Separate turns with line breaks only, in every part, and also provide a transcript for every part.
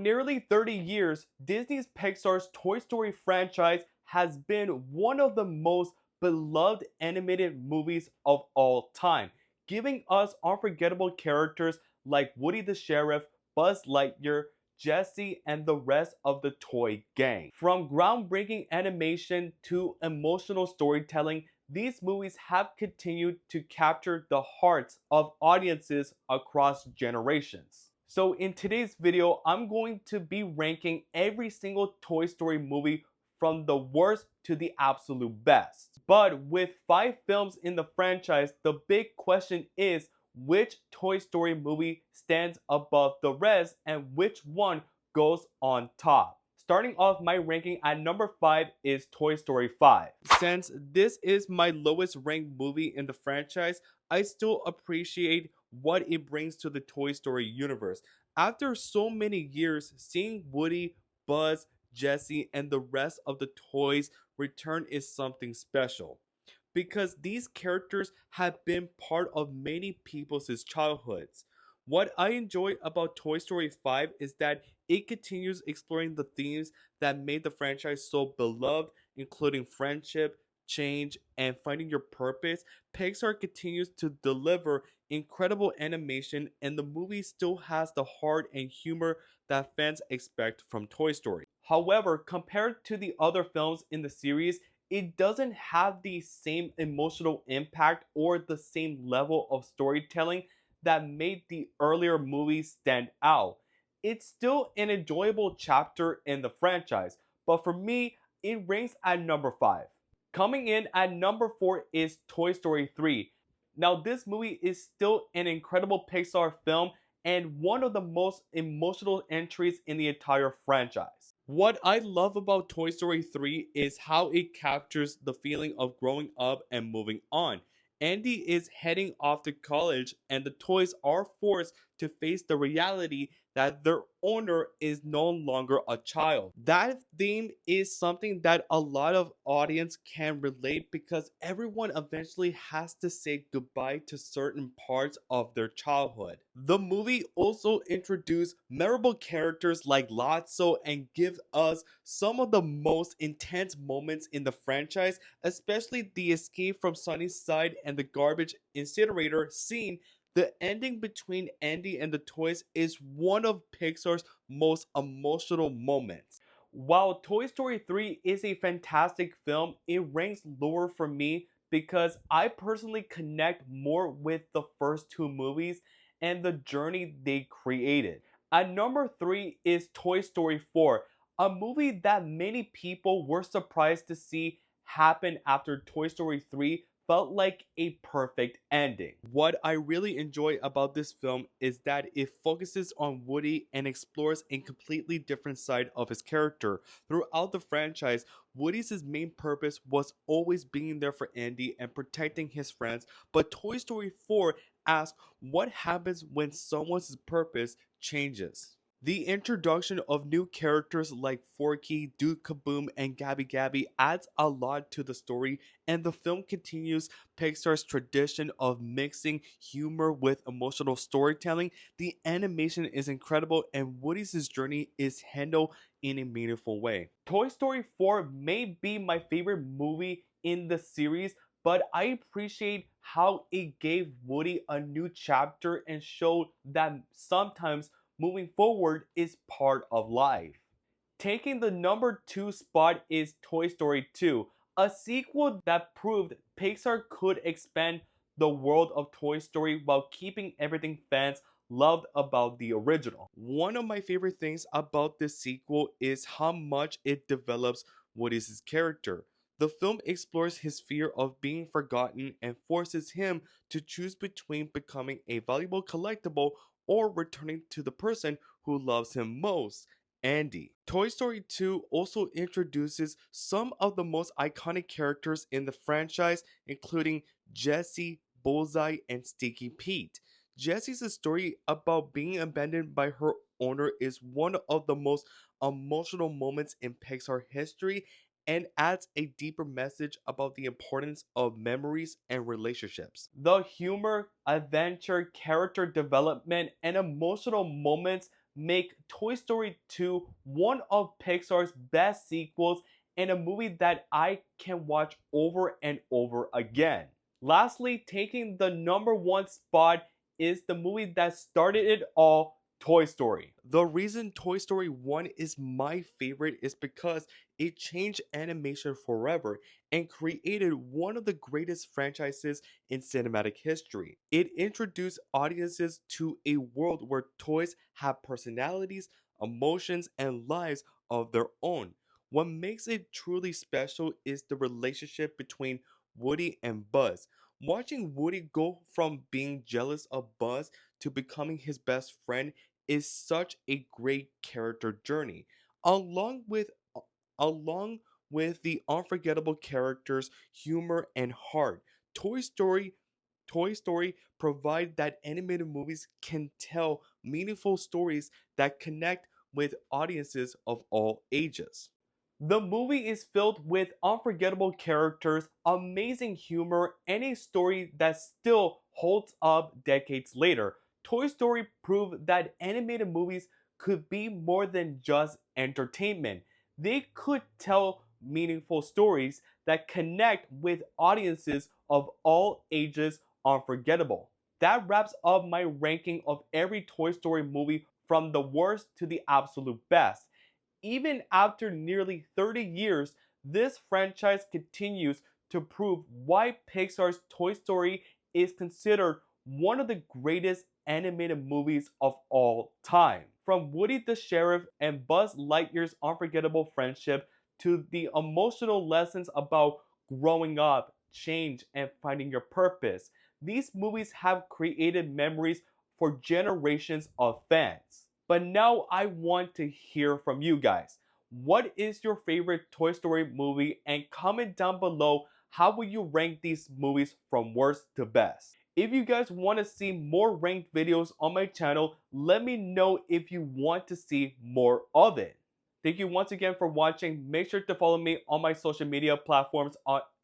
nearly 30 years, Disney's Pixar's Toy Story franchise has been one of the most beloved animated movies of all time, giving us unforgettable characters like Woody the Sheriff, Buzz Lightyear, Jessie, and the rest of the toy gang. From groundbreaking animation to emotional storytelling, these movies have continued to capture the hearts of audiences across generations. So in today's video, I'm going to be ranking every single Toy Story movie from the worst to the absolute best. But with 5 films in the franchise, the big question is which Toy Story movie stands above the rest and which one goes on top. Starting off my ranking at number 5 is Toy Story 5. Since this is my lowest ranked movie in the franchise, I still appreciate what it brings to the Toy Story universe. After so many years, seeing Woody, Buzz, Jessie, and the rest of the toys return is something special, because these characters have been part of many people's childhoods. What I enjoy about Toy Story 5 is that it continues exploring the themes that made the franchise so beloved, including friendship, change, and finding your purpose. Pixar continues to deliver incredible animation, and the movie still has the heart and humor that fans expect from Toy Story. However, compared to the other films in the series, it doesn't have the same emotional impact or the same level of storytelling that made the earlier movies stand out. It's still an enjoyable chapter in the franchise, but for me, it ranks at number 5. Coming in at number 4 is Toy Story 3. Now, this movie is still an incredible Pixar film and one of the most emotional entries in the entire franchise. What I love about Toy Story 3 is how it captures the feeling of growing up and moving on. Andy is heading off to college, and the toys are forced to face the reality that their owner is no longer a child. That theme is something that a lot of audience can relate, because everyone eventually has to say goodbye to certain parts of their childhood. The movie also introduced memorable characters like Lotso and give us some of the most intense moments in the franchise, especially the escape from Sunnyside and the garbage incinerator scene. The ending between Andy and the toys is one of Pixar's most emotional moments. While Toy Story 3 is a fantastic film, it ranks lower for me because I personally connect more with the first 2 movies and the journey they created. At number 3 is Toy Story 4, a movie that many people were surprised to see happen after Toy Story 3 felt like a perfect ending. What I really enjoy about this film is that it focuses on Woody and explores a completely different side of his character. Throughout the franchise, Woody's main purpose was always being there for Andy and protecting his friends, but Toy Story 4 asks what happens when someone's purpose changes. The introduction of new characters like Forky, Duke Kaboom, and Gabby Gabby adds a lot to the story, and the film continues Pixar's tradition of mixing humor with emotional storytelling. The animation is incredible, and Woody's journey is handled in a meaningful way. Toy Story 4 may be my favorite movie in the series, but I appreciate how it gave Woody a new chapter and showed that sometimes moving forward is part of life. Taking the number 2 spot is Toy Story 2, a sequel that proved Pixar could expand the world of Toy Story while keeping everything fans loved about the original. One of my favorite things about this sequel is how much it develops Woody's character. The film explores his fear of being forgotten and forces him to choose between becoming a valuable collectible or returning to the person who loves him most, Andy. Toy Story 2 also introduces some of the most iconic characters in the franchise, including Jessie, Bullseye, and Stinky Pete. Jessie's story about being abandoned by her owner is one of the most emotional moments in Pixar history and adds a deeper message about the importance of memories and relationships. The humor, adventure, character development, and emotional moments make Toy Story 2 one of Pixar's best sequels and a movie that I can watch over and over again. Lastly, taking the #1 spot is the movie that started it all, Toy Story. The reason Toy Story 1 is my favorite is because it changed animation forever and created one of the greatest franchises in cinematic history. It introduced audiences to a world where toys have personalities, emotions, and lives of their own. What makes it truly special is the relationship between Woody and Buzz. Watching Woody go from being jealous of Buzz to becoming his best friend is such a great character journey. Along with along with the unforgettable characters, humor, and heart, Toy Story Toy Story provide that animated movies can tell meaningful stories that connect with audiences of all ages. The movie is filled with unforgettable characters, amazing humor, and a story that still holds up decades later. Toy Story proved that animated movies could be more than just entertainment. They could tell meaningful stories that connect with audiences of all ages unforgettable. That wraps up my ranking of every Toy Story movie from the worst to the absolute best. Even after nearly 30 years, this franchise continues to prove why Pixar's Toy Story is considered one of the greatest animated movies of all time. From Woody the Sheriff and Buzz Lightyear's unforgettable friendship to the emotional lessons about growing up, change, and finding your purpose, these movies have created memories for generations of fans. But now I want to hear from you guys. What is your favorite Toy Story movie? And comment down below how will you rank these movies from worst to best. If you guys want to see more ranked videos on my channel, let me know if you want to see more of it. Thank you once again for watching. Make sure to follow me on my social media platforms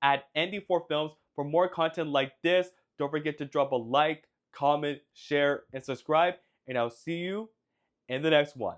at ND4Films for more content like this. Don't forget to drop a like, comment, share, and subscribe. And I'll see you in the next one.